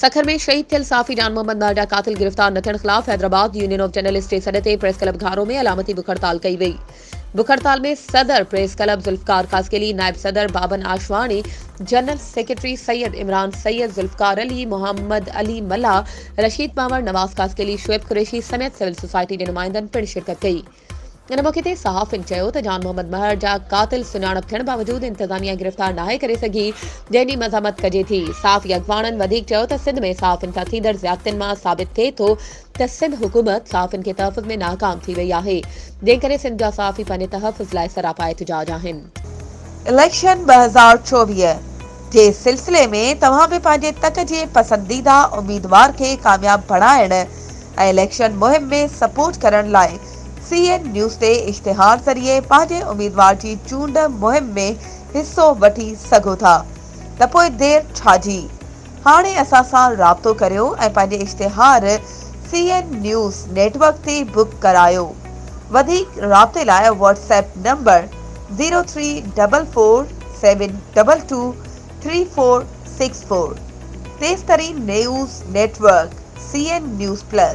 सखर में शहीद थियल साफ़ी जान मोहम्मद मर्डा कातिल गिरफ्तार न थियण ख़िलाफ़ हैदराबाद यूनियन ऑफ जर्नलिस्ट जे सॾ ते प्रेस क्लब घारो में अलामती बुख हड़ताल कई वई। बुख हड़ताल में सदर प्रेस क्लब जुल्फकार कासकेली, नायब सदर बाबन आशवाणी, जनरल सेक्रेटरी सैयद इमरान सैयद, जुल्फकार अली, मोहम्मद अली मल्ला, रशीद मावर, नवाज कासकेली, शुएब कुरैशी समेत सिविल सोसाइटी के नुमाइंदनि पिणु शिरकत कई। इन मौके ते सहाफ़िन चयो त जान मोहम्मद महर जा कातिल सुञाणप थियण बावजूद इंतजामिया गिरफ्तार नाहे करे सघी, जंहिंजी मज़ामत कजे थी। साफ़ी अॻवाननि वधीक चयो त सिंध में साफ़िन सां थींदड़ ज़्यादतियुनि मां साबित थिए थो त सिंध हुकूमत साफ़िन खे तहफ़ुज़ में नाकाम थी वई आहे, जंहिं करे सिंध जा साफ़ी पंहिंजे तहफ़ुज़ लाइ सरापा एहतिजाज आहिनि। इलेक्शन 2024 जे सिलसिले में तव्हां बि पंहिंजे तक जे पसंदीदा उम्मीदवार खे कामयाब बणाइण ऐं इलेक्शन मुहिम में सपोर्ट करण लाइ CN न्यूज़ ते इश्तिहार ज़रिए पंहिंजे उम्मीदवार जी चूंड मुहिम में हिस्सो वठी सघो था, त पोइ देर छाजी। हाणे असां सां राब्तो करियो ऐं पंहिंजे इश्तिहार CN न्यूज़ नेटवर्क ते बुक करायो। वधीक राब्ते लाइ WhatsApp नंबर 03447223464। तेज़ तरीन news network CN news plus.